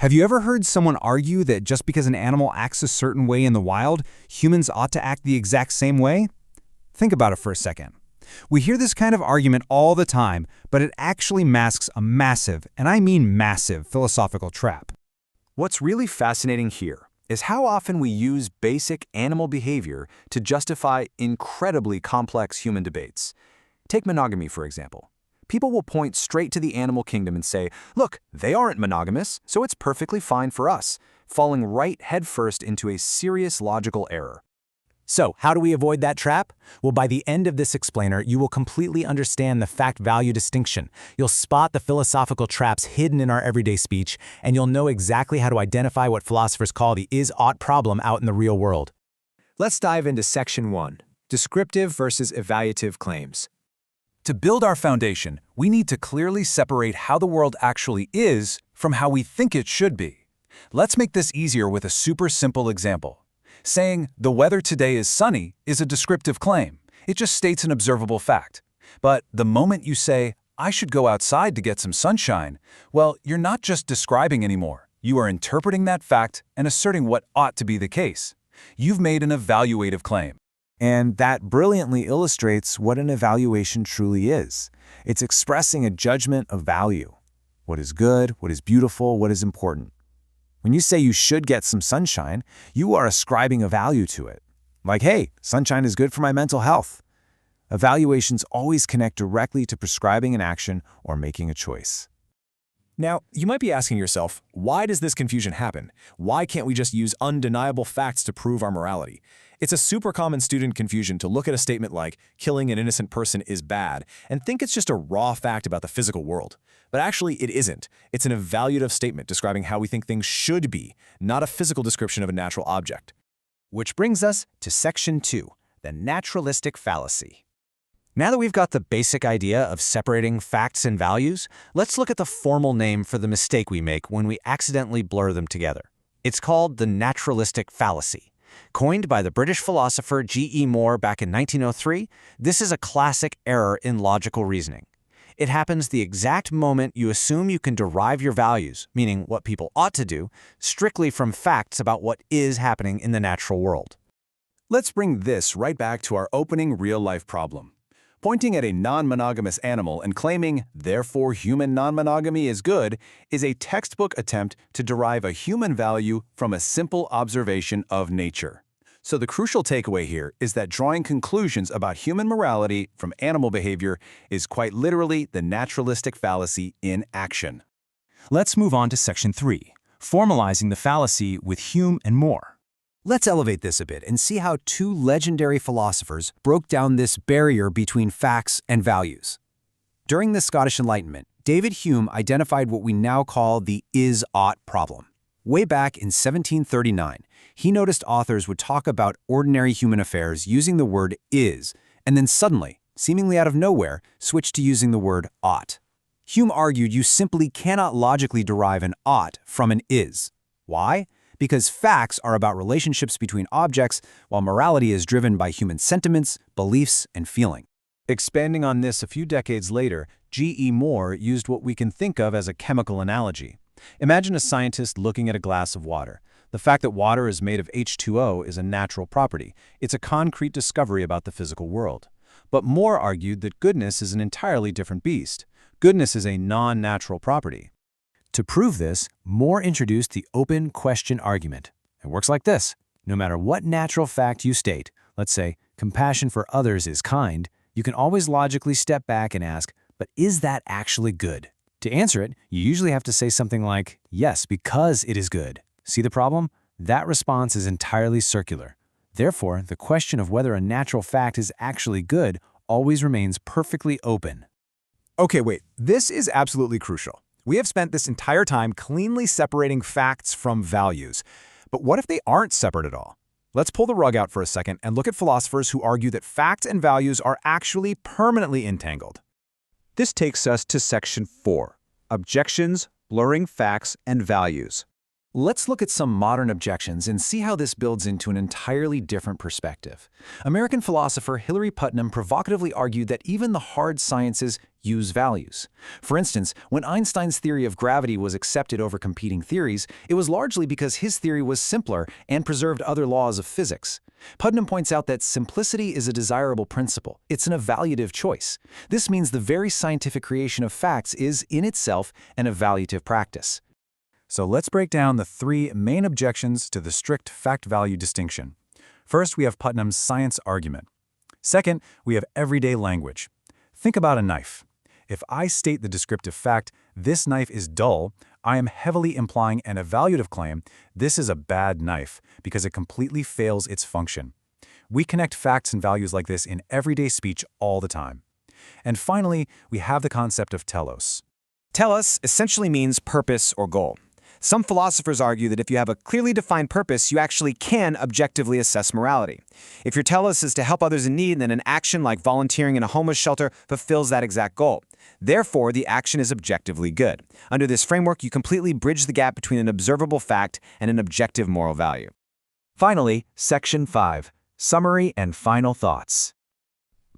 Have you ever heard someone argue that just because an animal acts a certain way in the wild, humans ought to act the exact same way? Think about it for a second. We hear this kind of argument all the time, but it actually masks a massive, and I mean massive, philosophical trap. What's really fascinating here is how often we use basic animal behavior to justify incredibly complex human debates. Take monogamy, for example. People will point straight to the animal kingdom and say, look, they aren't monogamous, so it's perfectly fine for us, falling right headfirst into a serious logical error. So, how do we avoid that trap? Well, by the end of this explainer, you will completely understand the fact-value distinction. You'll spot the philosophical traps hidden in our everyday speech, and you'll know exactly how to identify what philosophers call the is-ought problem out in the real world. Let's dive into Section 1, Descriptive versus Evaluative Claims. To build our foundation, we need to clearly separate how the world actually is from how we think it should be. Let's make this easier with a super simple example. Saying, the weather today is sunny is a descriptive claim. It just states an observable fact. But the moment you say, I should go outside to get some sunshine, well, you're not just describing anymore. You are interpreting that fact and asserting what ought to be the case. You've made an evaluative claim. And that brilliantly illustrates what an evaluation truly is. It's expressing a judgment of value. What is good, what is beautiful, what is important. When you say you should get some sunshine, you are ascribing a value to it. Like, hey, sunshine is good for my mental health. Evaluations always connect directly to prescribing an action or making a choice. Now, you might be asking yourself, why does this confusion happen? Why can't we just use undeniable facts to prove our morality? It's a super common student confusion to look at a statement like, killing an innocent person is bad, and think it's just a raw fact about the physical world. But actually, it isn't. It's an evaluative statement describing how we think things should be, not a physical description of a natural object. Which brings us to Section 2, the Naturalistic Fallacy. Now that we've got the basic idea of separating facts and values, let's look at the formal name for the mistake we make when we accidentally blur them together. It's called the Naturalistic Fallacy. Coined by the British philosopher G.E. Moore back in 1903, this is a classic error in logical reasoning. It happens the exact moment you assume you can derive your values, meaning what people ought to do, strictly from facts about what is happening in the natural world. Let's bring this right back to our opening real-life problem. Pointing at a non-monogamous animal and claiming, therefore human non-monogamy is good, is a textbook attempt to derive a human value from a simple observation of nature. So the crucial takeaway here is that drawing conclusions about human morality from animal behavior is quite literally the naturalistic fallacy in action. Let's move on to Section 3, formalizing the fallacy with Hume and Moore. Let's elevate this a bit and see how two legendary philosophers broke down this barrier between facts and values. During the Scottish Enlightenment, David Hume identified what we now call the is-ought problem. Way back in 1739, he noticed authors would talk about ordinary human affairs using the word is, and then suddenly, seemingly out of nowhere, switch to using the word ought. Hume argued you simply cannot logically derive an ought from an is. Why? Because facts are about relationships between objects, while morality is driven by human sentiments, beliefs, and feeling. Expanding on this a few decades later, G.E. Moore used what we can think of as a chemical analogy. Imagine a scientist looking at a glass of water. The fact that water is made of H2O is a natural property. It's a concrete discovery about the physical world. But Moore argued that goodness is an entirely different beast. Goodness is a non-natural property. To prove this, Moore introduced the open question argument. It works like this. No matter what natural fact you state, let's say, compassion for others is kind, you can always logically step back and ask, but is that actually good? To answer it, you usually have to say something like, yes, because it is good. See the problem? That response is entirely circular. Therefore, the question of whether a natural fact is actually good always remains perfectly open. Okay, wait, this is absolutely crucial. We have spent this entire time cleanly separating facts from values. But what if they aren't separate at all? Let's pull the rug out for a second and look at philosophers who argue that facts and values are actually permanently entangled. This takes us to Section 4, Objections, Blurring Facts and Values. Let's look at some modern objections and see how this builds into an entirely different perspective. American philosopher Hilary Putnam provocatively argued that even the hard sciences use values. For instance, when Einstein's theory of gravity was accepted over competing theories, it was largely because his theory was simpler and preserved other laws of physics. Putnam points out that simplicity is a desirable principle. It's an evaluative choice. This means the very scientific creation of facts is, in itself, an evaluative practice. So let's break down the three main objections to the strict fact-value distinction. First, we have Putnam's science argument. Second, we have everyday language. Think about a knife. If I state the descriptive fact, this knife is dull, I am heavily implying an evaluative claim, this is a bad knife, because it completely fails its function. We connect facts and values like this in everyday speech all the time. And finally, we have the concept of telos. Telos essentially means purpose or goal. Some philosophers argue that if you have a clearly defined purpose, you actually can objectively assess morality. If your telos is to help others in need, then an action like volunteering in a homeless shelter fulfills that exact goal. Therefore, the action is objectively good. Under this framework, you completely bridge the gap between an observable fact and an objective moral value. Finally, Section 5, Summary and Final Thoughts.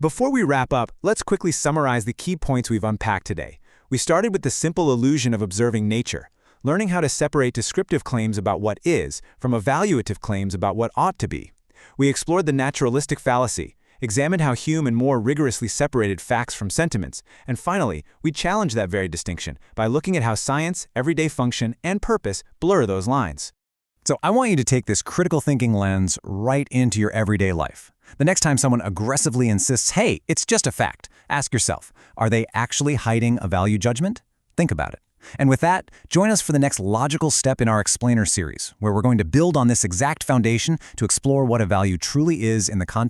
Before we wrap up, let's quickly summarize the key points we've unpacked today. We started with the simple illusion of observing nature, learning how to separate descriptive claims about what is from evaluative claims about what ought to be. We explored the naturalistic fallacy, examined how Hume and More rigorously separated facts from sentiments, and finally, we challenged that very distinction by looking at how science, everyday function, and purpose blur those lines. So I want you to take this critical thinking lens right into your everyday life. The next time someone aggressively insists, hey, it's just a fact, ask yourself, are they actually hiding a value judgment? Think about it. And with that, join us for the next logical step in our Explainer series, where we're going to build on this exact foundation to explore what a value truly is in the context